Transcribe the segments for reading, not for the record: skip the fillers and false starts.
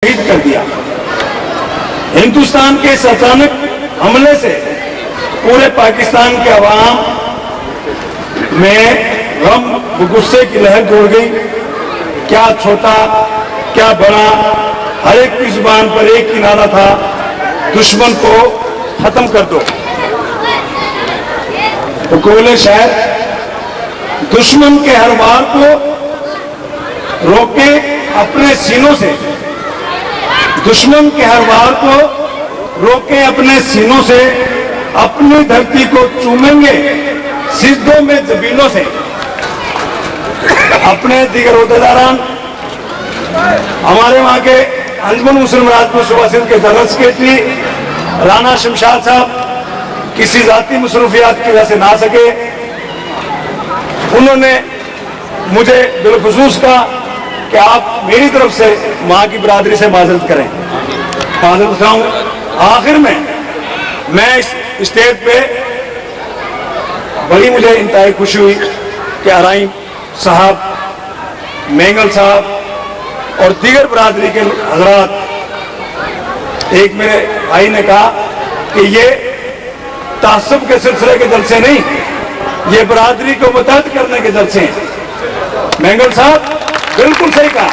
शहीद कर दिया। हिंदुस्तान के इस अचानक हमले से पूरे पाकिस्तान के अवाम में गम गुस्से की लहर दौड़ गई। क्या छोटा क्या बड़ा, हर एक की जुबान पर एक ही नारा था, दुश्मन को खत्म कर दो। हुकूमत शहर दुश्मन के हर वार को रोके अपने सीनों से, दुश्मन के हर वार को रोके अपने सीनों से, अपनी धरती को चूमेंगे सिजदों में जबीनों से। अपने दीगर ओहदेदारान, हमारे वहां के अंजुमन मुस्लिम राजपूत सुबासिद के दरस सेक्रेटरी राना शमशाद साहब किसी जाती मसरूफियात की वजह से ना सके, उन्होंने मुझे बिलखुसूस कहा कि आप मेरी तरफ से वहां की बरादरी से माजरत करें। माजरत खाऊं। आखिर में मैं इस स्टेज पे बड़ी मुझे इंतहाई खुशी हुई कि अराई साहब, मेंगल साहब और दीगर बरादरी के हजरात, एक मेरे भाई ने कहा कि ये तासुब के सिलसिले के जलसे नहीं, ये बरादरी को मुतहद करने के जलसे हैं। मेंगल साहब बिल्कुल सही कहा।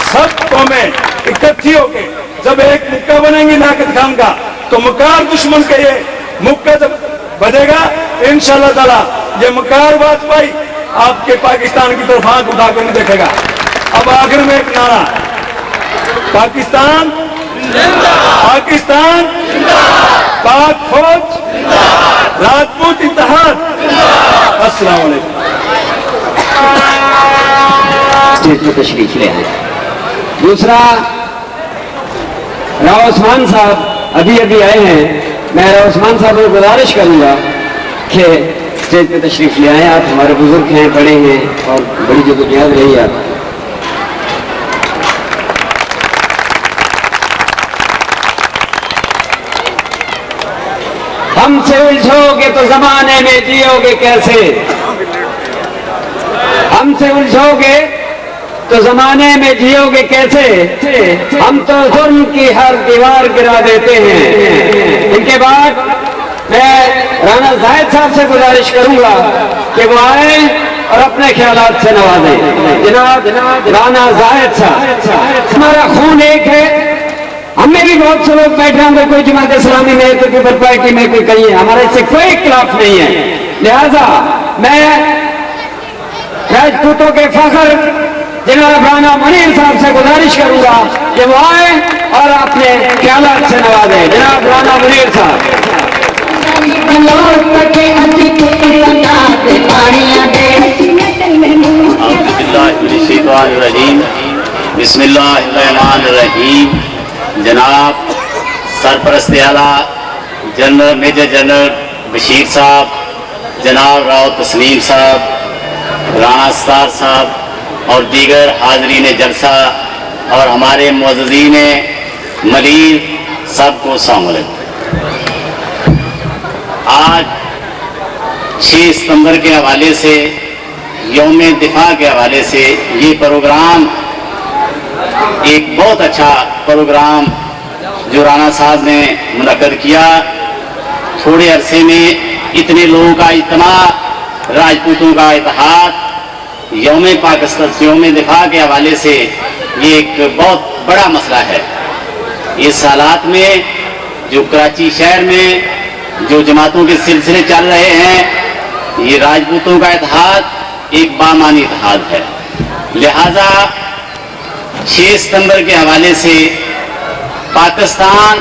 सब कौमें इकट्ठी होके जब एक मुक्का बनेंगी नाकद खान का, तो मुकार दुश्मन के ये मुक्का जब बजेगा इंशाअल्लाह ताला ये मुकार वाजपेयी आपके पाकिस्तान की तरफ आंख उठाकर नहीं देखेगा। अब आखिर में एक नारा, पाकिस्तान पाकिस्तान, पाक फौज, राजपूत इत्तेहाद। अस्सलाम वालेकुम। स्टेज पर तशरीफ ले आए। दूसरा, राव उस्मान साहब अभी अभी आए हैं। मैं राव उस्मान साहब को गुजारिश करूंगा कि स्टेज पे तशरीफ ले आए। आप हमारे बुजुर्ग हैं, बड़े हैं और बड़ी जदोजहद रही है आप। हमसे उलझोगे तो जमाने में जियोगे कैसे, हमसे उलझोगे तो जमाने में जियोगे कैसे, हम तो जुर्म की हर दीवार गिरा देते हैं। इनके बाद मैं राना जाहिद साहब से गुजारिश करूंगा कि वो आए और अपने ख्यालात से नवाजें। जनाब राना जाहिद साहब, हमारा खून एक है। हमें भी बहुत से लोग बैठे होंगे, कोई जमात इस्लामी में, कोई पीपल पार्टी में, कोई कहीं है, हमारे इससे कोई इख्तिलाफ नहीं है। लिहाजा मैं राजपूतों के फखर जनाब राना मुनीर साहब से गुजारिश करूंगा कि वो आए और अपने ख्यालात से नवाजें। जनाब राना मुनीर साहब। बिस्मिल्लाहिर्रहमानिर्रहीम। जनाब सरपरस्त आला जनरल मेजर जनरल बशीर साहब, जनाब राव तस्लीम साहब, राना सतार साहब और दीगर हाजरीन जलसा और हमारे मुअज़्ज़िज़ीन मरीज़, सबको अस्सलाम वालेकुम। आज 6 सितंबर के हवाले से, यौम दिफा के हवाले से ये प्रोग्राम एक बहुत अच्छा प्रोग्राम जो राना साहब ने मुनक्कद किया। थोड़े अरसे में इतने लोगों का इज्तिमा, राजपूतों का इत्तेहाद, यौम पाकिस्तान, यौम दिफा के हवाले से ये एक बहुत बड़ा मसला है। इस हालात में जो कराची शहर में जो जमातों के सिलसिले चल रहे हैं, ये राजपूतों का इत्तेहाद एक बामानी इत्तेहाद है। लिहाजा 6 सितंबर के हवाले से पाकिस्तान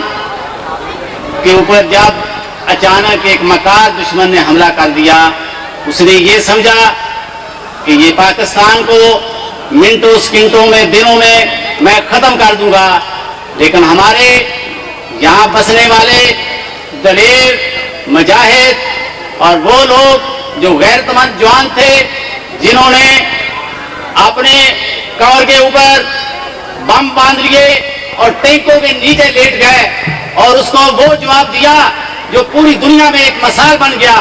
के ऊपर जब अचानक एक मकार दुश्मन ने हमला कर दिया, उसने ये समझा कि ये पाकिस्तान को मिनटों सेकंडों में, दिनों में मैं खत्म कर दूंगा। लेकिन हमारे यहाँ बसने वाले दलेर, मुजाहिद और वो लोग जो गैरतमंद जवान थे, जिन्होंने अपने कवर के ऊपर बम बांध लिए और टैंकों के नीचे लेट गए और उसको वो जवाब दिया जो पूरी दुनिया में एक मिसाल बन गया।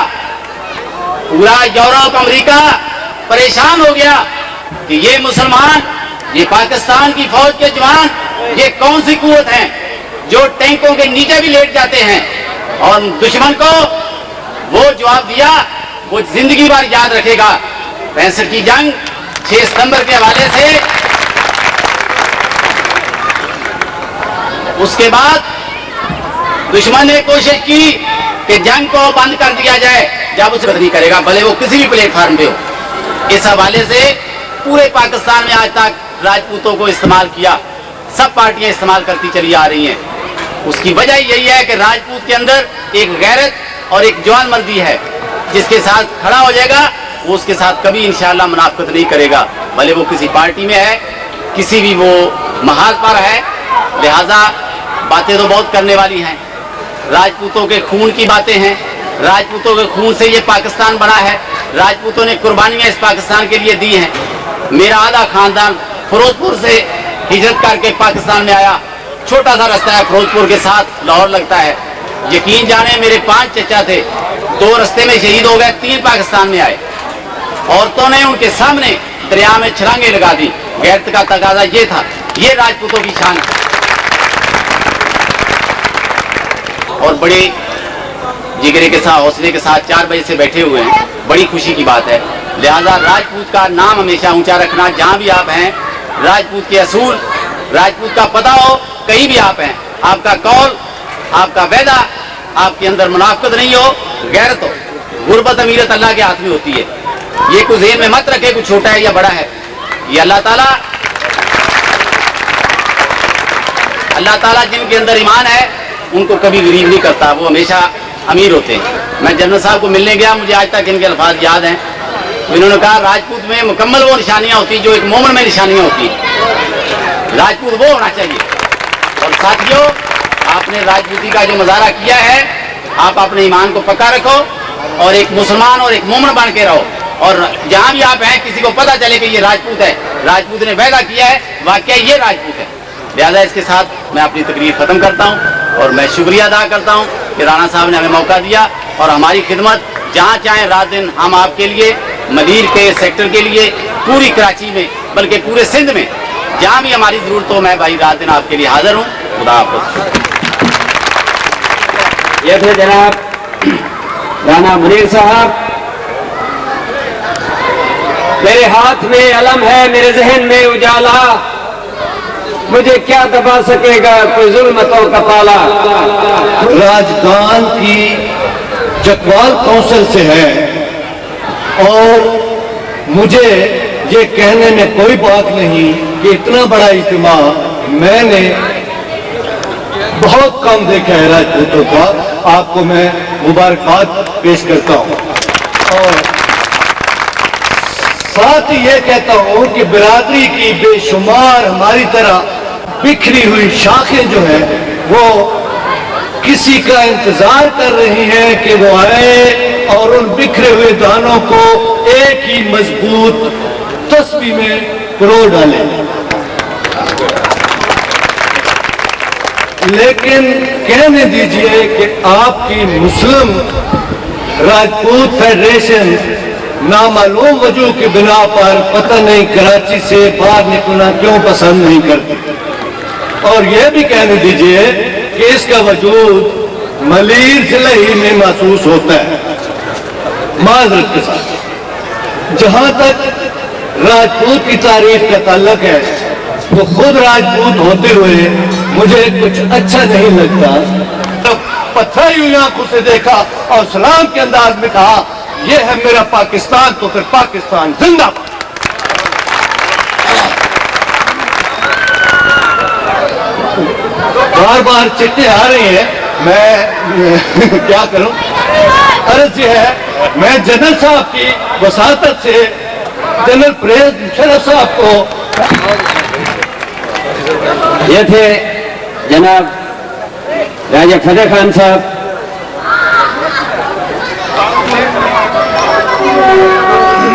पूरा यूरोप, अमेरिका परेशान हो गया कि ये मुसलमान, ये पाकिस्तान की फौज के जवान ये कौन सी कुव्वत है जो टैंकों के नीचे भी लेट जाते हैं, और दुश्मन को वो जवाब दिया वो जिंदगी भर याद रखेगा। 65 की जंग 6 सितंबर के हवाले से, उसके बाद दुश्मन ने कोशिश की कि जंग को बंद कर दिया जाए, जब उसे नहीं करेगा भले वो किसी भी प्लेटफार्म पे हो। इस हवाले से पूरे पाकिस्तान में आज तक राजपूतों को इस्तेमाल किया, सब पार्टियां इस्तेमाल करती चली आ रही हैं। उसकी वजह यही है कि राजपूत के अंदर एक गैरत और एक जवान मर्दी है, जिसके साथ खड़ा हो जाएगा वो उसके साथ कभी इंशाअल्लाह मुनाफिकत नहीं करेगा, भले वो किसी पार्टी में है, किसी भी वो महाल पर है। लिहाजा बातें तो बहुत करने वाली हैं, राजपूतों के खून की बातें हैं, राजपूतों के खून से ये पाकिस्तान बना है, राजपूतों ने कुर्बानियां इस पाकिस्तान के लिए दी हैं। मेरा आधा खानदान फिरोजपुर से हिजरत करके पाकिस्तान में आया, छोटा सा रास्ता है फिरोजपुर के साथ लाहौर लगता है। यकीन जाने मेरे 5 चचा थे, 2 रास्ते में शहीद हो गए, 3 पाकिस्तान में आए। औरतों ने उनके सामने दरिया में छलांगे लगा दी। गैरत का तकाजा ये था, ये राजपूतों की शान है। और बड़े जिगरे के साथ, हौसले के साथ 4 बजे से बैठे हुए हैं, बड़ी खुशी की बात है। लिहाजा राजपूत का नाम हमेशा ऊंचा रखना, जहां भी आप हैं, राजपूत के असूल, राजपूत का पता हो, कहीं भी आप हैं, आपका कौल, आपका वादा, आपके अंदर मुनाफिकत नहीं हो, गैरत हो। गुर्बत अमीरत अल्लाह के हाथ में होती है, ये कुछ ज़हन में मत रखे कुछ छोटा है या बड़ा है, ये अल्लाह ताला जिनके अंदर ईमान है उनको कभी गरीब नहीं करता, वो हमेशा अमीर होते हैं। मैं जनरल साहब को मिलने गया, मुझे आज तक इनके अल्फाज याद हैं। इन्होंने कहा राजपूत में मुकम्मल वो निशानियां होती जो एक मोमिन में निशानियां होती, राजपूत वो होना चाहिए। और साथियों, आपने राजपूती का जो मुजाहरा किया है, आप अपने ईमान को पक्का रखो और एक मुसलमान और एक मोमिन बन के रहो, और जहां भी आप हैं किसी को पता चले कि ये राजपूत है, राजपूत ने वादा किया है, वाकई ये राजपूत है। लिहाजा इसके साथ मैं अपनी तकरीर खत्म करता हूं और मैं शुक्रिया अदा करता हूं कि राणा साहब ने हमें मौका दिया और हमारी खिदमत जहां चाहें रात दिन हम आपके लिए, मदीर के सेक्टर के लिए, पूरी कराची में बल्कि पूरे सिंध में जहां भी हमारी जरूरत हो, मैं भाई रात दिन आपके लिए हाजिर हूं। खुदा हाफ़िज़। ये थे जनाब राणा मुनीर साहब। मेरे हाथ में अलम है, मेरे जहन में उजाला, मुझे क्या दबा सकेगा कोई जुल्मतों का पाला। राजदान की चकवाल कौंसिल से है और मुझे ये कहने में कोई बात नहीं कि इतना बड़ा इज्तिमा मैंने बहुत कम देखा है राजपूतों का। आपको मैं मुबारकबाद पेश करता हूँ और साथ ही ये कहता हूँ कि बिरादरी की बेशुमार हमारी तरह बिखरी हुई शाखें जो है वो किसी का इंतजार कर रही हैं कि वो आए और उन बिखरे हुए दानों को एक ही मजबूत तस्बीह में पिरो डाले। लेकिन कहने दीजिए कि आपकी मुस्लिम राजपूत फेडरेशन नामालूम वजह की बिना पर पता नहीं कराची से बाहर निकलना क्यों पसंद नहीं करती, और यह भी कहने दीजिए कि इसका वजूद मलीर जिले ही में महसूस होता है। माजरत के साथ जहां तक राजपूत की तारीफ का ताल्लुक है, तो खुद राजपूत होते हुए मुझे कुछ अच्छा नहीं लगता। तो पत्थर हुई आंखों से देखा और सलाम के अंदाज में कहा यह है मेरा पाकिस्तान, तो फिर पाकिस्तान जिंदाबाद। बार बार चिट्ठी आ रही है, मैं क्या करूं। अर्ज यह है, मैं जनरल साहब की वसातत से जनरल परेज मुशर्रफ साहब को। ये थे जनाब राजा फतेह खान साहब।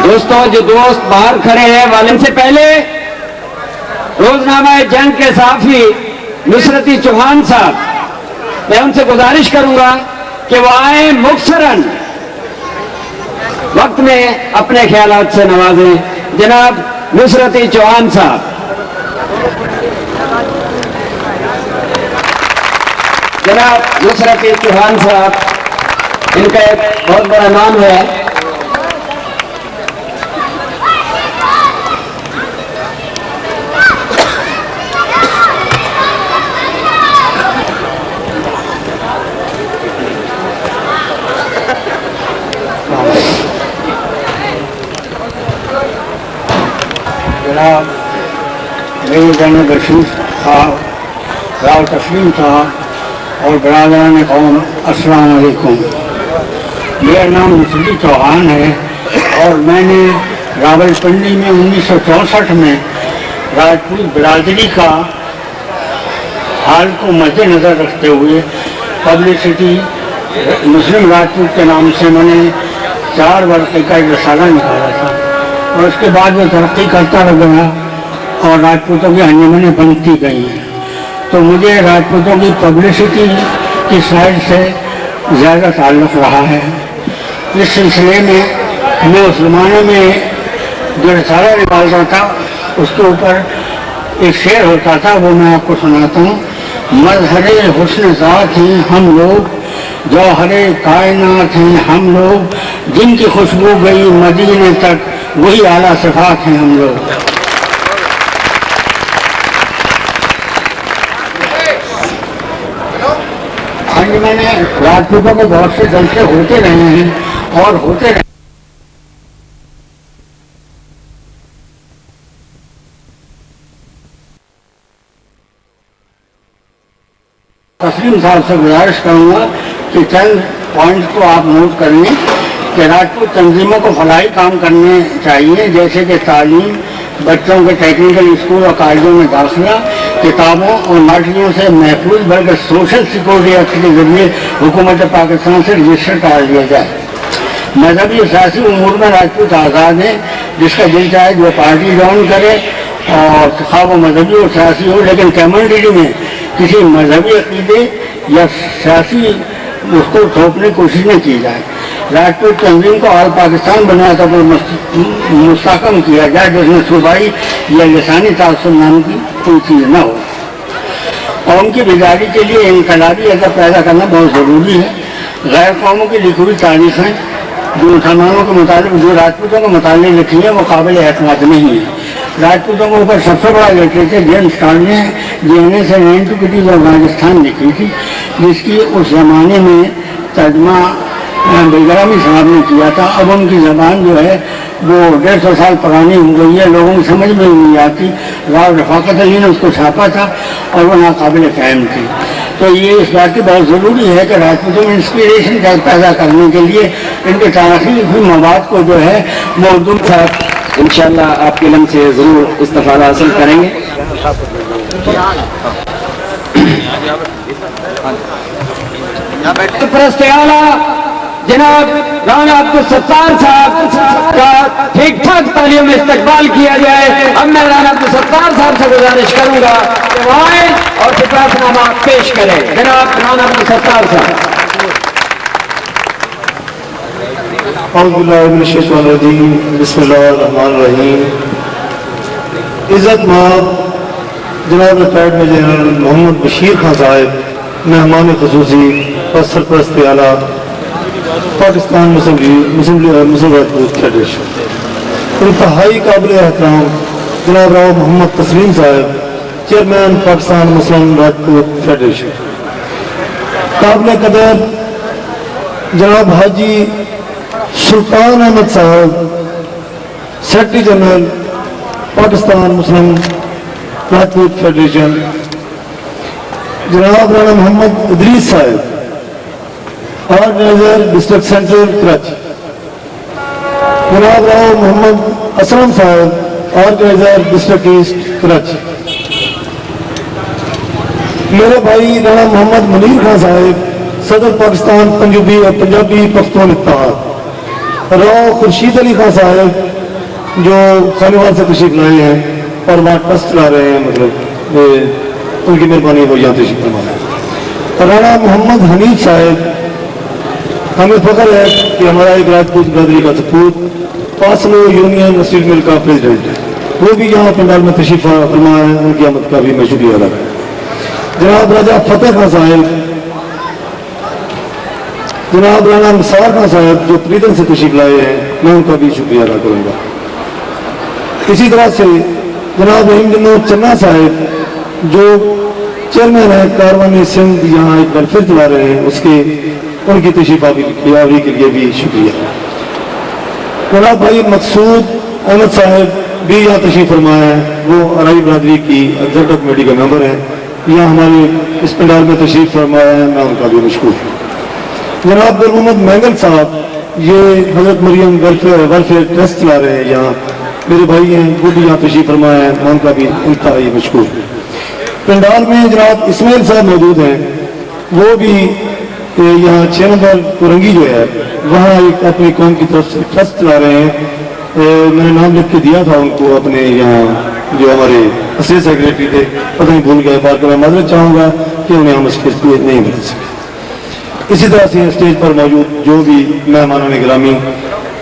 दोस्तों, जो दोस्त बाहर खड़े हैं, वाले से पहले रोजनामा जंग के साफी नुसरती चौहान साहब, मैं उनसे गुजारिश करूंगा कि वो आए, मुख्तरन वक्त में अपने ख्यालात से नवाजें। जनाब नुसरती चौहान साहब। जनाब नुसरत चौहान साहब, इनका एक बहुत बड़ा नाम है। जनाब मेरे जान बशीर साहब, राव तस्लीम साहब और बरादरान कौम, अस्सलाम वालेकुम। मेरा नाम नुसरत चौहान है और मैंने रावलपिंडी में 1964 में राजपूत बिरादरी का हाल को मद्देनज़र रखते हुए पब्लिसिटी मुस्लिम राजपूत के नाम से मैंने 4 वर्ष का एक रसाला निकाला था और उसके बाद वो तरक्की करता रह गया और राजपूतों की अंजुमनें बनती गई हैं। तो मुझे राजपूतों की पब्लिसिटी की साइड से ज़्यादा ताल्लुक़ रहा है। इस सिलसिले में मैं उस ज़माने में जो रसाला निकालता था उसके ऊपर एक शेर होता था, वो मैं आपको सुनाता हूँ। मज़हरे हुस्न ज़ात हैं हम लोग, जौहरे कायनात हैं हम लोग, जिनकी खुशबू गई मदीने तक वही आला सिफात हैं हम लोग। हाँ जी, मैंने राजपूतों के बहुत से जलसे होते रहे हैं और होते रहे। तस्लीम साहब से गुजारिश करूँगा कि चंद पॉइंट को आप नोट कर लें कि राजपूत तंजीमों को फलाही काम करने चाहिए, जैसे कि तालीम, बच्चों के टेक्निकल स्कूल और कॉलेजों में दाखिला, किताबों और मटेरियल से महफूज, बल्कि सोशल सिक्योरिटी एक्ट के जरिए हुकूमत पाकिस्तान से रजिस्टर करा दिया जाए। मजहबी और सियासी उमूर में राजपूत आज़ाद है, जिसका दिल चाहे वो पार्टी ज्वाइन करे और खा वो मजहबी और सियासी हो, लेकिन कम्युनिटी में किसी मजहबी अकीदे या सियासी उसको थोपने की कोशिश नहीं की जाए। राजपूत तंजीम को ऑल पाकिस्तान बनाया था कोई मुस्तहकम किया जाए, जिसमें सूबाई या लसानी तासुब नाम की कोई चीज़ न हो। कौम की बेदारी के लिए इनकलाबी अदब पैदा करना बहुत ज़रूरी है। गैर कौमों की लिखी हुई तारीखें जो मुसलमानों के मुताबिक, जो राजपूतों के मुताबिक लिखी है, वो काबिल एतमाद नहीं है। राजपूतों के ऊपर सबसे बड़ा लिटरेचर जेम्स टॉड ने DNA से एंटिक्विटीज ऑफ राजस्थान लिखी थी, जिसकी उस ज़माने में तर्जमा बेगरामी साहब ने किया था। अब उनकी ज़बान जो है वो 150 साल पुरानी हो गई है, लोगों की समझ में नहीं आती। राव रफ़ाकत अली ने उसको छापा था और वो नाकाबिल क़ायम थी। तो ये इस बात की बहुत ज़रूरी है कि राजपूतों में इंस्पिरेशन पैदा करने के लिए इनके तारीखी मवाद को जो है वो उर्दू इंशाअल्लाह आपके इल्म से ज़रूर इस्तिफ़ादा हासिल करेंगे। सरपरस्त आला जनाब राना अब्दुल सत्तार साहब का ठीक ठाक तालियों में इस्तकबाल किया जाए। अब मैं राना अब्दुल सत्तार साहब से गुजारिश करूंगा कि वो आए और खिताबनामा पेश करें। जनाब राना अब्दुल सत्तार साहब। बिस्मिल्लाहिर्रहमानिर्रहीम। इज़्ज़त माब जनाब retired major general Mohammad Bashir Khan Sahab, मेहमान खसूसी और सरपरस्त आला पाकिस्तान मुस्लिम राजपूत फेडरेशन, इंतहाई काबिल एहतराम जनाब राव मोहम्मद तस्लीम साहब, चेयरमैन पाकिस्तान मुस्लिम राजपूत फेडरेशन, काबिल कदर जनाब हाजी सुल्तान अहमद साहब, सेक्रेटरी जनरल पाकिस्तान मुस्लिम राजपूत फेडरेशन, जनाब राना मोहम्मद इदरीस साहब, ऑर्गेनाइजर डिस्ट्रिक्ट सेंट्रल कराची, जनाब राव मोहम्मद असलम साहब, ऑर्गेनाइजर डिस्ट्रिक्ट ईस्ट कराची, मेरे भाई राना मोहम्मद मुनीर खान साहब, सदर पाकिस्तान पंजाबी और पंजाबी पख्तून इत्तेहाद, राव खुर्शीद अली खान साहब जो खानेवाल से तशरीफ लाए हैं और वहाँ ट्रस्ट चला रहे हैं, मतलब उनकी मेहरबानी हो यहाँ तशरीफ फरमा। राना मोहम्मद हनीफ साहब, हमें फख्र है कि हमारा एक राजपूत बरादरी का सपूत पासलो यूनियन स्टील मिल का प्रेसिडेंट है, वो भी यहाँ पंडाल में तशरीफ फरमा है, उनकी आमद का भी मैं शुक्रिया अदा करूँ। जनाब राजा फतेह खान साहब, جناب رانا نثار خان صاحب جو پریدن سے تشریف لائے ہیں، میں ان کا بھی شکریہ ادا کروں گا۔ اسی طرح سے جناب رحیم جنو چنا صاحب جو چیئرمین ہے کاروان سندھ، یہاں ایک ویلفیئر چلا رہے ہیں، ان کی تشریف آوری کے لیے بھی شکریہ۔ جناب بھائی مقصود احمد صاحب بھی یہاں تشریف فرمایا ہے، وہ ارائی برادری کی ایگزیکٹو کمیٹی کا ممبر ہیں، یہاں ہمارے اس پنڈال میں تشریف فرمایا ہے، میں ان کا بھی مشکور ہوں۔ جناب محمد مینگل صاحب یہ حضرت مریم ویلفیئر ٹرسٹ چلا رہے ہیں، یہاں میرے بھائی ہیں، وہ بھی یہاں تشریف فرمایا ہے، میں ان کا بھی انتہائی مشکور ہوں۔ پنڈال میں جناب اسماعیل صاحب موجود ہیں، وہ بھی یہاں 6 نمبر کورنگی جو ہے وہاں ایک اپنی قوم کی طرف سے ٹرسٹ چلا رہے ہیں۔ میں نے نام لکھ کے دیا تھا ان کو، اپنے یہاں جو ہمارے اسسٹنٹ سیکریٹری تھے، پتہ نہیں بھول گئے، بار میں معذرت چاہوں گا کہ انہیں ہم اسٹیج پہ نہیں مل سکے۔ اسی طرح سے اسٹیج پر موجود جو بھی مہمانان گرامی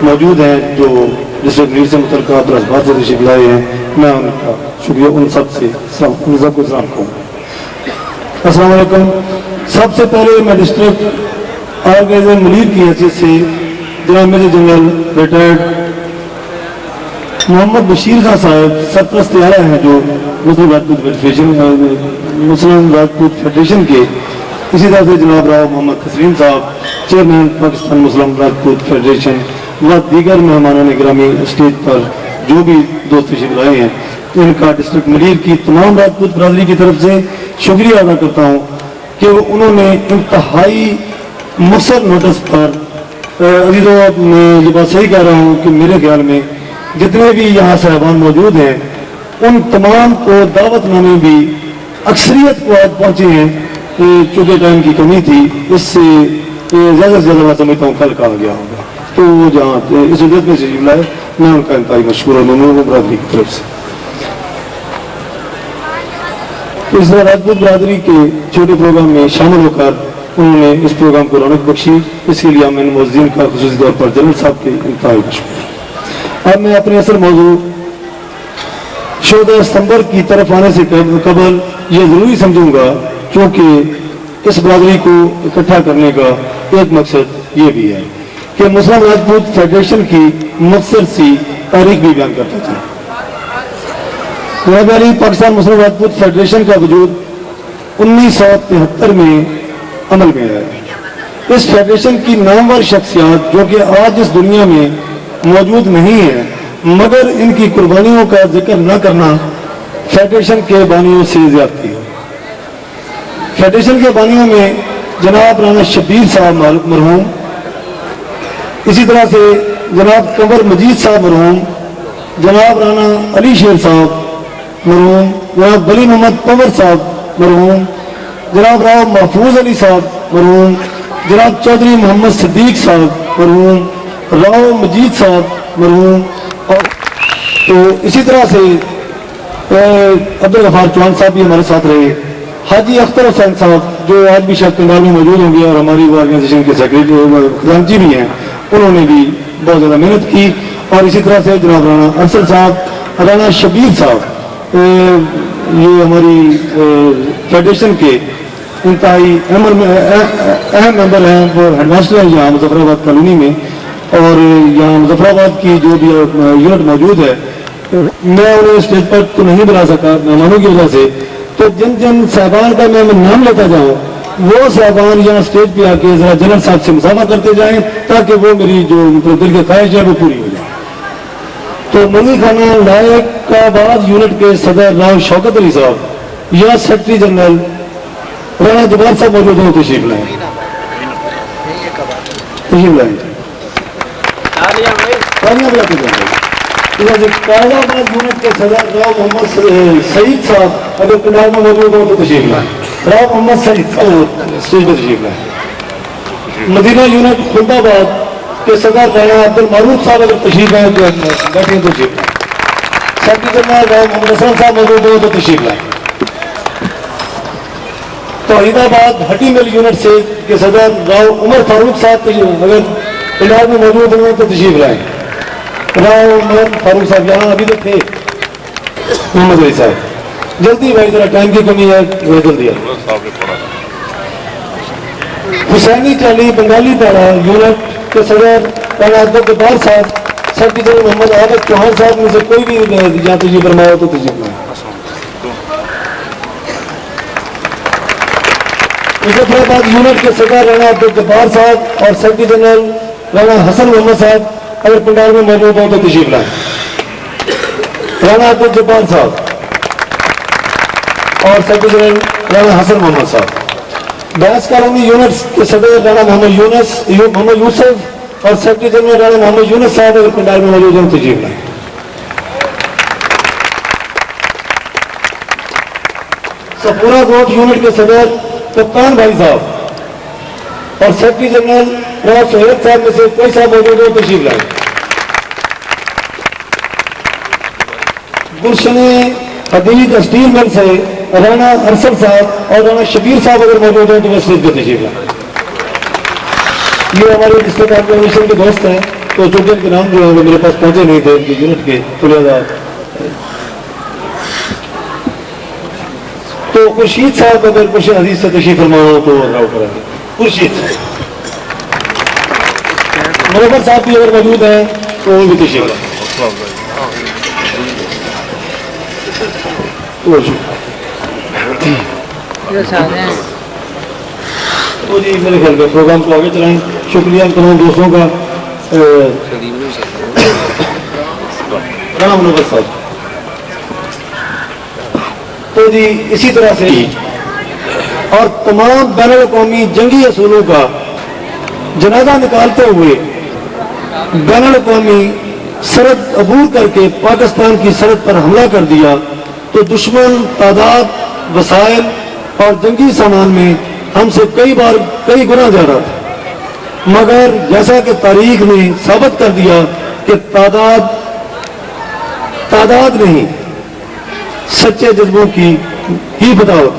موجود ہیں، جو ڈسٹرکٹ منیر سے متعلقہ عبدالرحمان سے تشریف لائے ہیں، میں ان کا شکریہ ان سب سے ان سب کو سلام کروں۔ السلام علیکم۔ سب سے پہلے میں ڈسٹرکٹ آرگنائزر منیر کی حیثیت سے جناب میجر جنرل ریٹائرڈ محمد بشیر خان صاحب سرپرست اعلیٰ ہیں، جو مسلم راجپوت فیڈریشن کے، اسی طرح سے جناب راؤ محمد تسلیم صاحب چیئرمین پاکستان مسلم راجپوت فیڈریشن و دیگر مہمانان گرامی اسٹیج پر جو بھی دوست تشریف لائے ہیں، ان کا ڈسٹرکٹ منیر کی تمام راجپوت برادری کی طرف سے شکریہ ادا کرتا ہوں کہ انہوں نے انتہائی مختصر نوٹس پر، عزیزوں میں یہ بات صحیح کہہ رہا ہوں کہ میرے خیال میں جتنے بھی یہاں صاحبان موجود ہیں ان تمام کو دعوت نامے بھی اکثریت کو آج پہنچے ہیں، چونکہ ٹائم کی کمی تھی، اس سے زیادہ سے زیادہ میں سمجھتا ہوں کل کہا گیا ہوگا، تو وہ جہاں اس وجہ میں تشریف لائے، میں ان کا انتہائی مشکور اور ممنون ہوں برادری کی طرف سے۔ اس طرح راجپوت برادری کے چھوٹے پروگرام میں شامل ہو کر انہوں نے اس پروگرام کو رونق بخشی، اس کے لیے میں معززین کا خصوصی طور پر جنرل صاحب کے انتہائی مشکور۔ اب میں اپنے اصل موضوع 14 ستمبر کی طرف آنے سے قبل یہ ضروری سمجھوں گا، کیونکہ اس برادری کو اکٹھا کرنے کا ایک مقصد یہ بھی ہے کہ مسلم راجپوت فیڈریشن کی مختصر سی تاریخ بھی بیان کرتا تھا۔ پاکستان مسلم راجپوت فیڈریشن کا وجود 1973 میں عمل میں ہے۔ اس فیڈریشن کی نامور شخصیات جو کہ آج اس دنیا میں موجود نہیں ہے، مگر ان کی قربانیوں کا ذکر نہ کرنا فیڈریشن کے بانیوں سے زیادتی ہے۔ فیڈریشن کے بانیوں میں جناب رانا شبیر صاحب مرحوم، اسی طرح سے جناب قمر مجید صاحب مرحوم، جناب رانا علی شیر صاحب مرحوم، جناب ولی محمد پور صاحب مرحوم، جناب راؤ محفوظ علی صاحب مرحوم، جناب چودھری محمد صدیق صاحب مرحوم، راؤ مجید صاحب مرحوم، اور تو اسی طرح سے عبدالغفار چوہان صاحب بھی ہمارے ساتھ رہے، حاجی اختر حسین صاحب جو آج بھی شاید پنڈال میں موجود ہوں گے اور ہماری آرگنائزیشن کے سیکریٹری خزانچی بھی ہیں، انہوں نے بھی بہت زیادہ محنت کی، اور اسی طرح سے جناب رانا ارسل صاحب، رانا شبیر صاحب، یہ ہماری فیڈریشن کے انتہائی اہم ممبر ہیں، وہ ہیڈ ماسٹر ہیں یہاں مظفر آباد کالونی میں، اور یہاں مظفر آباد کی جو بھی یونٹ موجود ہے، میں انہیں اسٹیج پر تو نہیں بلا سکا مہمانوں کی وجہ سے، تو جن جن صاحبان کا میں نام لیتا جاؤں وہ صاحبان یہاں اسٹیج پہ آ کے ذرا جنرل صاحب سے مسافہ کرتے جائیں تاکہ وہ میری جو دل کی خواہش ہے وہ پوری ہو جائے۔ تو منی خانہ لائق آباد یونٹ کے صدر راؤ شوکت علی صاحب یا سیکرٹری جنرل رانا جبار صاحب موجود ہیں، تشریف لائیں۔ قائد آباد یونٹ کے صدر راؤ محمد سعید صاحب اگر پنڈال میں موجود ہوں تو تشریف لائیں۔ راؤ محمد سعید صاحب اسٹیج پہ تشریف لائیں۔ مدینہ یونٹ خلد آباد کے صدر رانا عبد المعروف صاحب اگر تشریف لائیں تو بیٹھیں تو تشریف لائیں۔ سیکرٹری جنرل راؤ محمد حسن صاحب موجود ہوں تو تشریف لائیں۔ توحید آباد ہٹی مل یونٹ سے کے صدر راؤ عمر فاروق صاحب اگر پنڈال میں موجود ہوں تو تشریف لائیں۔ راؤ عمر فاروق صاحب یہاں ابھی تک تھے، محمد علی صاحب جلدی بھائی، ذرا ٹائم کی کمی ہے، جلدی ہے۔ حسینی چالی بنگالی پاڑا یونٹ کے صدر رانا عبدالجبار صاحب، سیکریٹری محمد عابد چوہان صاحب میں سے کوئی بھی جہاں تجھے فرمایا تو تجھے فرمایا۔ مظفر آباد یونٹ کے صدر رانا عبدالجبار صاحب اور سیکریٹری جنرل رانا حسن محمد صاحب اگر پنڈال میں موجود ہو تو تشریف لائیں۔ رانا عبدالجبار صاحب اور سیکریٹری جنرل رانا حسن محمد صاحب۔ بیاس کالونی یونٹ کے صدر رانا محمد یوسف اور سیکریٹری جنرل رانا محمد یونس صاحب اگر پنڈال میں موجود ہوں تشریف لائیں۔ سپورہ روڈ یونٹ کے صدر کپتان بھائی صاحب اور سیکریٹری جنرل رانا سہیل صاحب میں سے کوئی صاحب موجود ہو تشریف لائیں۔ گلشن حدید اسٹیل مل سے رانا ارسل صاحب اور رانا شبیر صاحب اگر موجود ہیں تو وہ صرف تشریف لائیں۔ یہ ہمارے ڈسٹرکٹ آرگنائزیشن کے دوست ہیں، تو جو ان کے نام جو ہیں وہ میرے پاس پہنچے نہیں تھے ان کی یونٹ کے فلیادہ۔ تو خورشید صاحب اگر کچھ عزیز سے تشریف فرما ہو تو راؤ کریں گے۔ خورشید منور صاحب بھی اگر موجود ہیں تو وہ بھی تشریف لائیں۔ تو جی میرے خیال میں پروگرام کو آگے چلائیں۔ شکریہ تمام دوستوں کا۔ رانا منور صاحب تو جی اسی طرح سے اور تمام بین الاقوامی جنگی اصولوں کا جنازہ نکالتے ہوئے بین الاقوامی سرحد عبور کر کے پاکستان کی سرحد پر حملہ کر دیا تو دشمن تعداد، وسائل اور جنگی سامان میں ہم سے کئی گنا زیادہ تھا، مگر جیسا کہ تاریخ نے ثابت کر دیا کہ تعداد نہیں سچے جذبوں کی ہی بدولت۔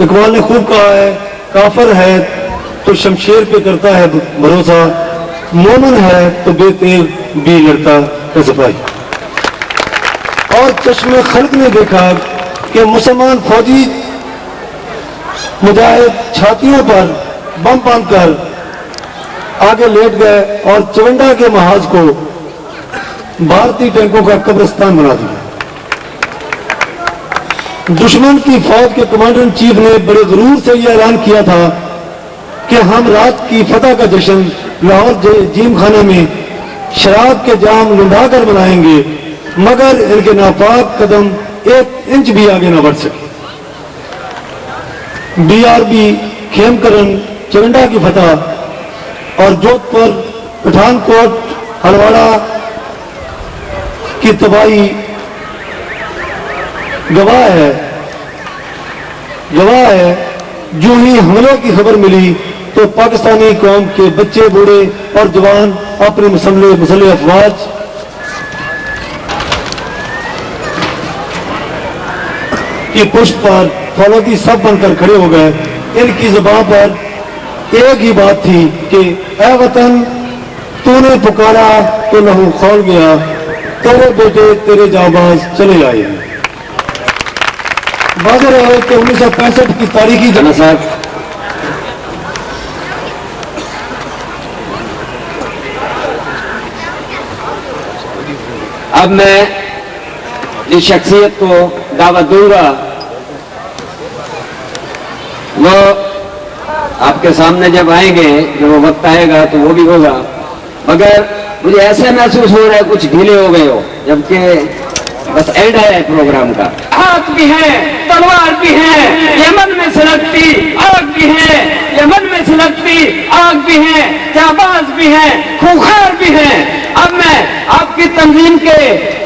اقبال نے خوب کہا ہے، کافر ہے تو شمشیر پہ کرتا ہے بھروسہ، مومن ہے تو بے تیر بھی لڑتا ہے سپاہی۔ اور چشم خلق نے دیکھا کہ مسلمان فوجی مجاہد چھاتیوں پر بم باندھ کر آگے لیٹ گئے اور چونڈا کے محاذ کو بھارتی ٹینکوں کا قبرستان بنا دیا۔ دشمن کی فوج کے کمانڈر ان چیف نے بڑے غرور سے یہ اعلان کیا تھا کہ ہم رات کی فتح کا جشن لاہور جیم خانہ میں شراب کے جام لنڈا کر منائیں گے، مگر ان کے ناپاک قدم 1 انچ بھی آگے نہ بڑھ سکے۔ BRB کھیم کرن چونڈا کی فتح اور جودھ پور پٹھان کوٹ ہلواڑہ کی تباہی گواہ ہے۔ جو ہی حملوں کی خبر ملی تو پاکستانی قوم کے بچے، بوڑھے اور جوان اپنے مسلح افواج کی پشت پر فوجی سب بن کر کھڑے ہو گئے۔ ان کی زبان پر ایک ہی بات تھی کہ اے وطن، تو نے پکارا تو لہو کھول گیا، تیرے بیٹے تیرے جانباز چلے آئے۔ واضح ہے کہ 1965 کی تاریخی جنگ صاحب اب میں اس شخصیت کو دعوت دوں گا، وہ آپ کے سامنے جب آئیں گے، جب وہ وقت آئے گا تو وہ بھی ہوگا، مگر مجھے ایسے محسوس ہو رہا ہے کچھ ڈھیلے ہو گئے ہو، جبکہ بس اینڈ ہے پروگرام کا۔ ہاتھ بھی ہیں، تلوار بھی ہیں، یمن میں سلگتی آگ بھی ہے، یمن میں سلگتی آگ بھی ہے، جانباز بھی ہیں، خوخار بھی ہیں۔ اب میں آپ کی تنظیم کے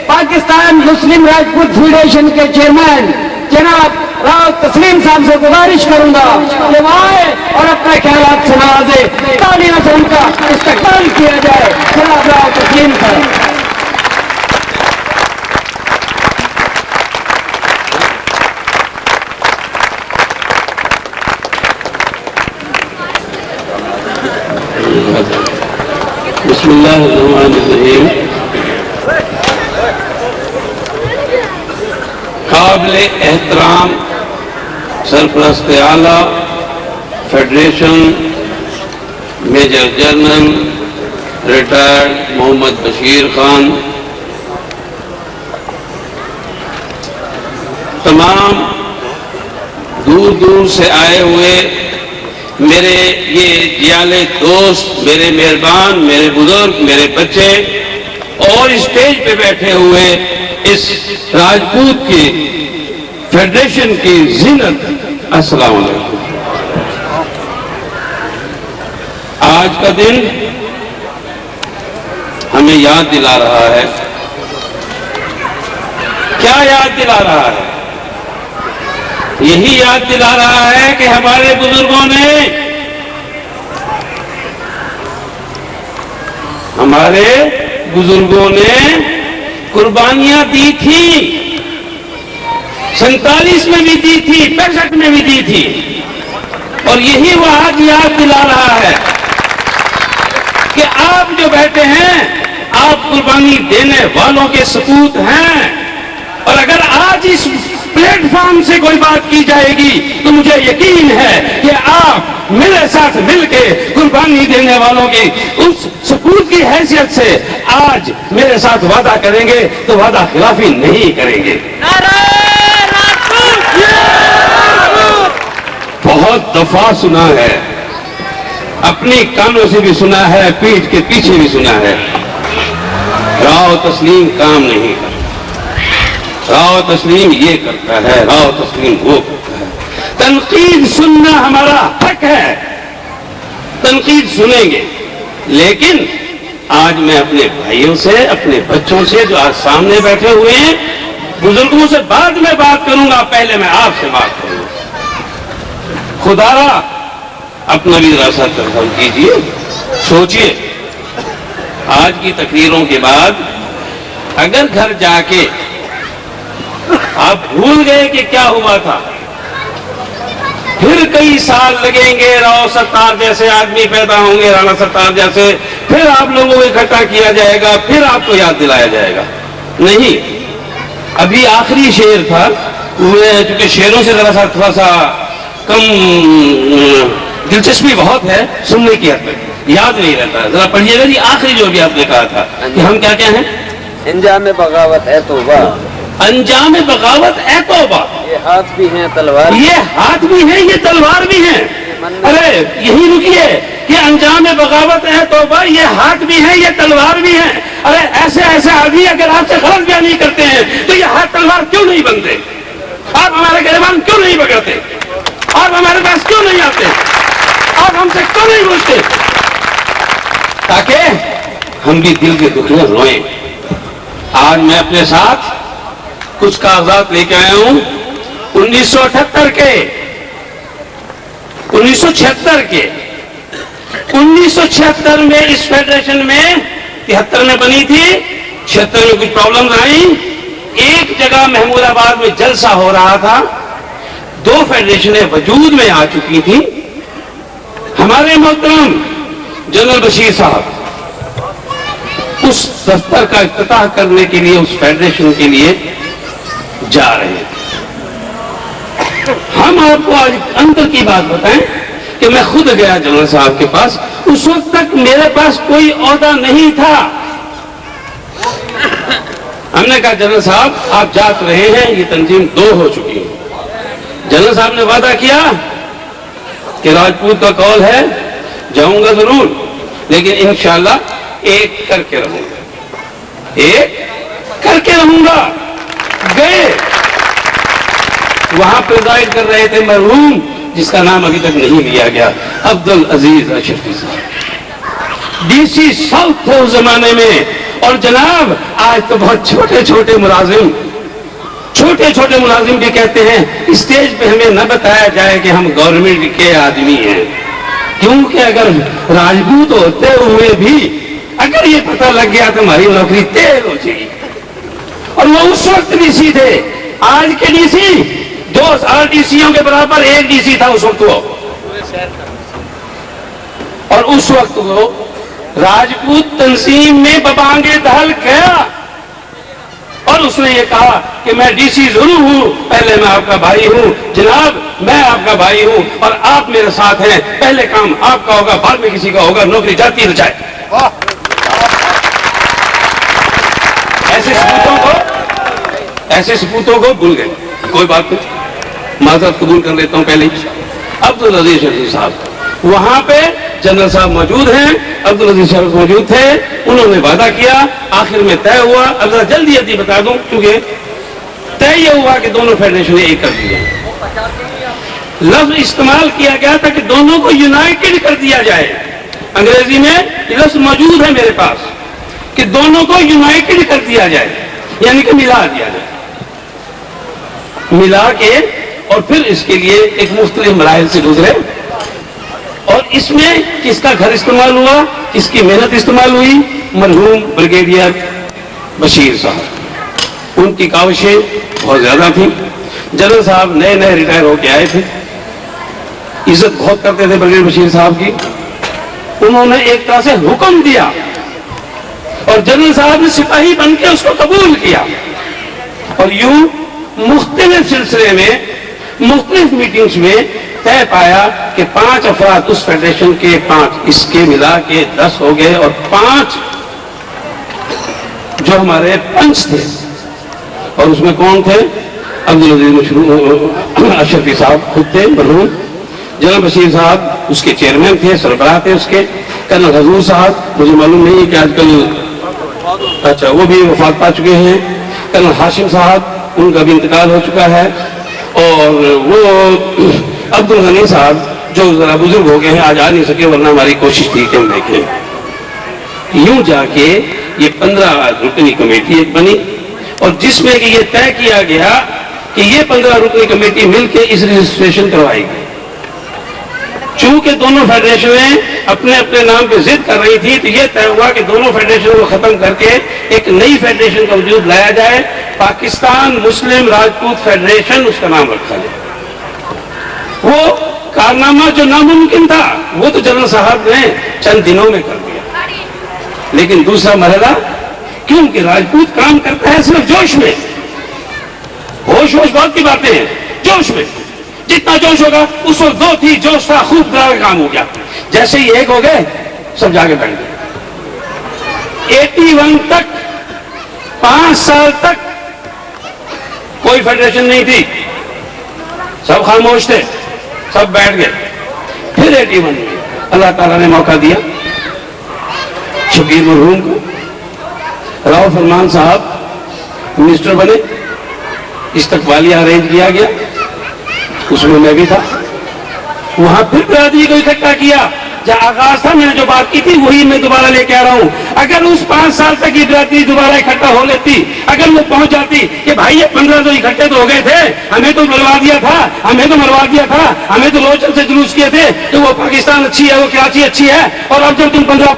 پاکستان مسلم راجپوت فیڈریشن کے چیئرمین جناب راؤ تسلیم صاحب سے گزارش کروں گا کہ وہ آئے اور اپنے خیالات سے نوازے، تالیوں سے ان کا استقبال کیا جائے۔ جناب راؤ تسلیم صاحب۔ بسم اللہ الرحمن الرحیم۔ قابل احترام سرپرست اعلیٰ federation major general retired Mohammad Bashir Khan, तमाम दूर दूर से आए हुए मेरे ये जियाले दोस्त, मेरे मेहरबान, मेरे बुजुर्ग, मेरे बच्चे और स्टेज पे बैठे हुए इस राजपूत की फेडरेशन की जीनत, अस्सलाम वालेकुम। आज का दिन हमें याद दिला रहा है, क्या याद दिला रहा है? यही याद दिला रहा है कि हमारे बुजुर्गों ने कुर्बानियां दी थी, 47 में भी दी थी, 65 में भी दी थी, और यही वो आज याद दिला रहा है कि आप जो बैठे हैं, आप कुर्बानी देने वालों के सपूत हैं। और अगर आज इस प्लेटफॉर्म से कोई बात की जाएगी तो मुझे यकीन है कि आप मेरे साथ मिलके कुर्बानी देने वालों की उस सपूत की हैसियत से आज मेरे साथ वादा करेंगे तो वादा खिलाफी नहीं करेंगे। बहुत दफा सुना है, अपने कानों से भी सुना है, पीठ के पीछे भी सुना है, राव तस्लीम काम नहीं करता, राव तस्लीम ये करता है, राव तस्लीम वो करता है। तनकीद सुनना हमारा हक है, तनकीद सुनेंगे, लेकिन आज मैं अपने भाइयों से, अपने बच्चों से जो आज सामने बैठे हुए हैं, बुजुर्गों से बाद में बात करूंगा, पहले मैं आपसे बात करूंगा। खुदारा अपना भी जरा सा तर्जुमा कीजिए, सोचिए, आज की तकरीरों के बाद अगर घर जाके आप भूल गए कि क्या हुआ था, फिर कई साल लगेंगे, राव सत्तार जैसे आदमी पैदा होंगे, राणा सत्तार जैसे, फिर आप लोगों को इकट्ठा किया जाएगा, फिर आपको याद दिलाया जाएगा। नहीं, अभी आखिरी शेर था, चूंकि शेरों से जरा सा थोड़ा सा कम दिलचस्पी बहुत है सुनने की हद तक, याद नहीं रहता। जरा पढ़िएगा जी, आखिरी जो भी आपने कहा था कि हम क्या क्या हैं? अंजाम बगावत है तौबा, अंजाम बगावत है तौबा, ये हाथ भी हैं तलवार, ये हाथ भी है, ये तलवार भी है। अरे यही रुकिए कि अंजाम बगावत है तौबा, ये हाथ भी है, ये तलवार भी है। अरे ऐसे ऐसे आदमी अगर आपसे गलत बयानी करते हैं तो ये हाथ तलवार क्यों नहीं बनते? आप हमारे गिरबान क्यों नहीं पकड़ते? आप हमारे पास क्यों नहीं आते? आप हमसे क्यों नहीं पूछते? ताकि हम भी दिल के दुख में रोएं। आज मैं अपने साथ कुछ कागजात लेके आया हूं 1978 के, 1976 के। 1976 में इस फेडरेशन में 73 में बनी थी, 76 में कुछ प्रॉब्लम्स आई। एक जगह महमूदाबाद में जलसा हो रहा था, 2 फेडरेशनें वजूद में आ चुकी थी। हमारे मोहतरम जनरल बशीर साहब उस दफ्तर का इफ्तिताह करने के लिए, उस फेडरेशन के लिए जा रहे थे। हम आपको आज अंदर की बात बताएं कि मैं खुद गया जनरल साहब के पास। उस वक्त तक मेरे पास कोई ओहदा नहीं था। हमने कहा जनरल साहब आप जात रहे हैं, ये तंजीम 2 हो चुकी है। जनरल साहब ने वादा किया कि राजपूत का कॉल है, जाऊंगा जरूर, लेकिन इंशाअल्लाह एक करके रहूंगा, एक करके रहूंगा। गए, वहां प्रिजाइड कर रहे थे मरहूम, जिसका नाम अभी तक नहीं लिया गया, अब्दुल अजीज अशरफी साहब, डीसी साउथ थे उस जमाने में। और जनाब आज तो बहुत छोटे छोटे मुलाजिम भी कहते हैं स्टेज पे हमें न बताया जाए कि हम गवर्नमेंट के आदमी हैं, क्योंकि अगर राजपूत होते हुए भी अगर ये पता लग गया तो हमारी नौकरी तेल हो जाएगी। और वो उस वक्त डीसी थे, आज के डीसी 2 RDCओं के बराबर एक डीसी था उस वक्त वो। और उस वक्त वो राजपूत तंजीम में बबांगे दहल गया और उसने ये कहा کہ میں DC ضرور ہوں، پہلے میں آپ کا بھائی ہوں جناب، میں آپ کا بھائی ہوں اور آپ میرے ساتھ ہیں، پہلے کام آپ کا ہوگا بعد میں کسی کا ہوگا، نوکری جاتی نہ جائے۔ ایسے سپوتوں کو بھول گئے، کوئی بات نہیں، معذرت قبول کر لیتا ہوں پہلے ہی۔ عبدالعزیز شریف صاحب وہاں پہ جنرل صاحب موجود ہیں، عبدالعزیز شریف موجود تھے، انہوں نے وعدہ کیا، آخر میں طے ہوا۔ اب ذرا جلدی جلدی بتا دوں کیونکہ طے یہ ہوا کہ دونوں فیڈریشن ایک کر دی جائیں۔ لفظ استعمال کیا گیا تھا کہ دونوں کو یونائٹڈ کر دیا جائے، انگریزی میں یہ لفظ موجود ہے میرے پاس کہ دونوں کو یونائٹڈ کر دیا جائے، یعنی کہ ملا دیا جائے، ملا کے اور پھر اس کے لیے ایک مختلف مراحل سے گزرے۔ اور اس میں کس کا گھر استعمال ہوا، کس کی محنت استعمال ہوئی؟ مرحوم بریگیڈیئر بشیر صاحب، ان کی کاوشیں بہت زیادہ تھیں۔ جنرل صاحب نئے نئے ریٹائر ہو کے آئے تھے، عزت بہت کرتے تھے بریگیڈیئر بشیر صاحب کی۔ انہوں نے ایک طرح سے حکم دیا اور جنرل صاحب نے سپاہی بن کے اس کو قبول کیا، اور یوں مختلف سلسلے میں مختلف میٹنگز میں طے پایا کہ 5 افراد اس فیڈریشن کے 5 اس کے ملا کے 10 ہو گئے، اور 5 جو ہمارے پنچ تھے، اور اس میں کون تھے؟ عبدالعزیز اشرفی صاحب خود تھے مرحوم، جنرل بشیر صاحب اس کے چیئرمین تھے، سربراہ تھے اس کے، کرنل حضور صاحب مجھے معلوم نہیں کہ آج کل اچھا وہ بھی وفات پا چکے ہیں، کرنل ہاشم صاحب ان کا بھی انتقال ہو چکا ہے، اور وہ عبدالغنی صاحب جو ذرا بزرگ ہو گئے ہیں، آج آ نہیں سکے ورنہ ہماری کوشش تھی کہ ہم دیکھیں۔ یوں جا کے یہ 15 رکنی کمیٹی ایک بنی، اور جس میں کہ یہ طے کیا گیا کہ یہ 15 رکنی کمیٹی مل کے اس رجسٹریشن کروائے گی۔ چونکہ دونوں فیڈریشنیں اپنے اپنے نام پہ ضد کر رہی تھی، تو یہ طے ہوا کہ دونوں فیڈریشنوں کو ختم کر کے ایک نئی فیڈریشن کا وجود لایا جائے، پاکستان مسلم راجپوت فیڈریشن اس کا نام رکھا جائے۔ وہ کارنامہ جو ناممکن تھا وہ تو جنرل صاحب نے چند دنوں میں کر دیا، لیکن دوسرا مرحلہ، کیونکہ راجپوت کام کرتا ہے صرف جوش میں، ہوش ہوش بہت کی باتیں ہیں، جوش میں جتنا جوش ہوگا، اس وقت 2 تھی، جوش تھا، خوب طرح کا کام ہو گیا، جیسے ہی ایک ہو گئے سب جا کے بیٹھ گئے۔ 81 تک 5 سال تک کوئی فیڈریشن نہیں تھی، سب خاموش تھے، سب بیٹھ گئے۔ پھر 81 میں اللہ تعالیٰ نے موقع دیا شبیر مرحوم کو، راؤ فرمان صاحب منسٹر بنے، استقبالیہ ارینج کیا گیا، اس میں بھی تھا۔ وہاں پھر برادری کو اکٹھا کیا، جہاں آغاز تھا میں نے جو بات کی تھی وہی میں دوبارہ لے کے آ رہا ہوں۔ اگر اس 5 سال تک یہ برادری دوبارہ اکٹھا ہو لیتی، اگر وہ پہنچ جاتی کہ بھائی یہ 15 تو اکٹھے تو ہو گئے تھے، ہمیں تو مروا دیا تھا، ہمیں تو مروا دیا تھا، ہمیں تو لوچن سے جلوس کیے تھے کہ وہ پاکستان اچھی ہے، وہ کراچی اچھی ہے، اور اب جب تم 15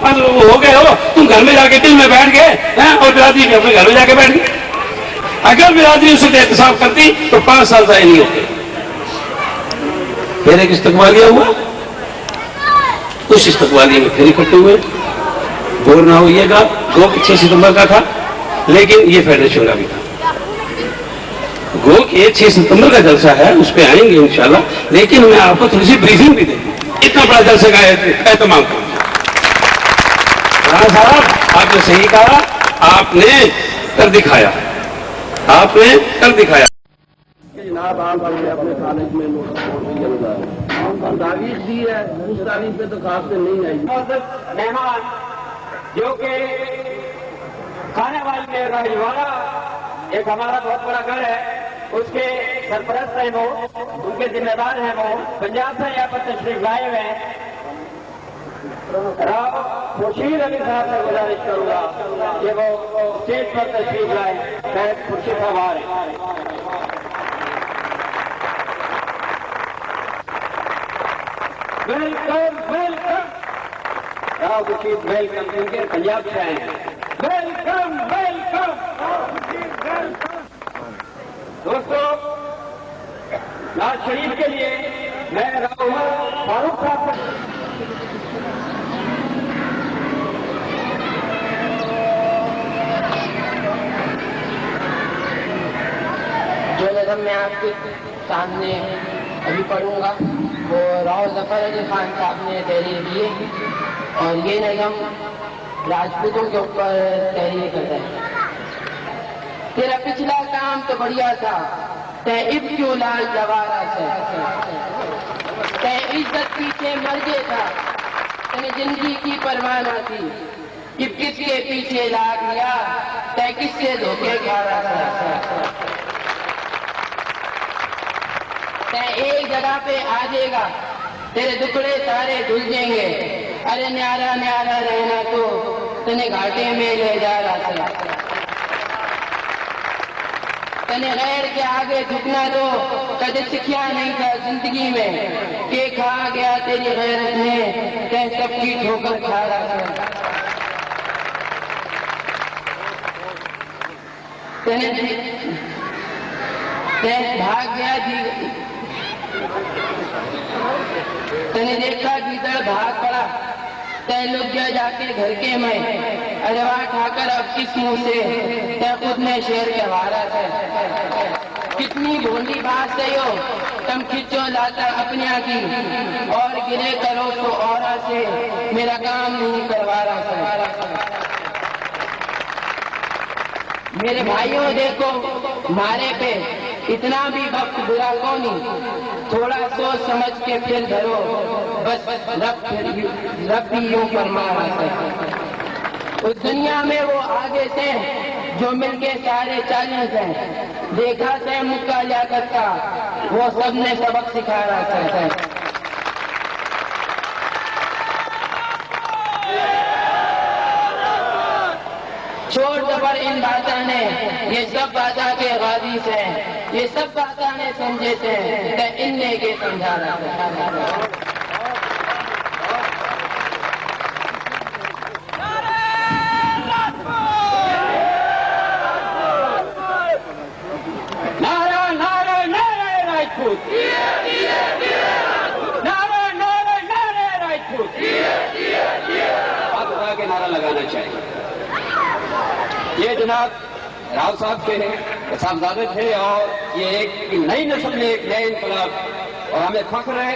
ہو گئے ہو، تم گھر میں جا کے دل میں بیٹھ گئے اور برادری بھی اپنے گھر میں جا کے بیٹھ گئی۔ اگر برادری اس سے احتساب کرتی تو 5 سال ضائع نہیں ہوتے۔ پھر ایک استقبالیہ ہوا، اس استقبالیہ میں پھر اکٹھے ہوئے، غور نہ ہوئیے گا، 6 ستمبر کا تھا لیکن یہ فیڈریشن کا بھی تھا۔ گو کہ 6 ستمبر کا جلسہ ہے، اس پہ آئیں گے انشاءاللہ، لیکن میں آپ کو تھوڑی سی بریفنگ بھی دیں گی، اتنا بڑا جلسے کا اہتمام کروں۔ رانا صاحب آپ نے صحیح کہا، آپ نے کر دکھایا، آپ نے کر دکھایا۔ جناب آپ اپنے کالج میں تاریخ دی ہے، اس تاریخ پہ تو خاص سے نہیں آئی۔ مہمان جو کہ کھانے والی میں راجواڑہ ایک ہمارا بہت بڑا گھر ہے، اس کے سرپرست ہیں وہ، ان کے ذمہ دار ہیں وہ، پنجاب سے یہاں پر تشریف لائے ہوئے ہیں۔ راؤ خورشید علی صاحب سے گزارش کروں گا کہ وہ اسٹیج پر تشریف لائے۔ خورشید صاحب آ رہے ہیں۔ Welcome welcome, Rao Khurshid welcome, ان کے پنجاب سے آئے ہیں۔ ویلکم ویلکم دوستو، نواز شریف کے لیے میں راؤ فاروق صاحب سے جو نظم میں آپ کے سامنے ابھی پڑھوں گا وہ راؤ ظفر علی خان صاحب نے تحریر کی ہے، اور یہ نظم راجپوتوں کے اوپر تحریر کرتا ہے۔ تیرا پچھلا کام تو بڑھیا تھا، تے اب کیوں لال جوارا سے، تے عزت پیچھے مرجے تھا، تنے زندگی کی پرواہ نہ تھی، اب کس کے پیچھے لاگ لیا، تے کس سے دھوکے کھا رہا تھا۔ تے ایک جگہ پہ آ جائے گا، تیرے دکڑے سارے دھل جائیں گے، ارے نیارا نیارا رہنا تو تنے گھاٹے میں لے جا رہا تھا۔ تنے غیر کے آگے جھکنا تو کدے سکھیا نہیں تھا زندگی میں، کہ کھا گیا تیری غیرت میں، تے سب کی ٹھوکر کھا رہا تھا۔ تنے بھاگ گیا تنے دیکھا گیدڑ بھاگ پڑا، تے لک گیا جا کے گھر کے میں، ارے واہ کھا کر اب کس منہ سے، تے خود نے شیر کے وارا تھا۔ کتنی بھونڈی بات سے ہو تم کھچو لاتا اپنیا کی، اور گرے کرو تو اورا سے میرا کام نہیں کروا رہا تھا۔ میرے بھائیوں دیکھو مارے پہ اتنا بھی وقت برا کونی، تھوڑا سوچ سمجھ کے پھر دھرو، بس رب بھی یوں فرما رہا ہے۔ اس دنیا میں وہ آگے سے جو مل کے سارے چیلنج ہیں، دیکھا سے مکہ لیا کرتا، وہ سب نے سبق سکھا رہا ہے۔ چھوڑ دبر ان باتاں نے، یہ سب باتاں کے غازی سے، یہ سب باتاں نے سمجھے تھے، کہ ان نے کے سمجھا رہا ہے۔ نعرہ نعرہ نعرہ راجپوت، نعرہ نعرہ نعرہ راجپوت، آپ خدا کے نعرہ لگانا چاہیے۔ یہ جناب راؤ صاحب کے صاحبزادے تھے، اور یہ ایک نئی نسل میں ایک نئے انقلاب، اور ہمیں فخر ہے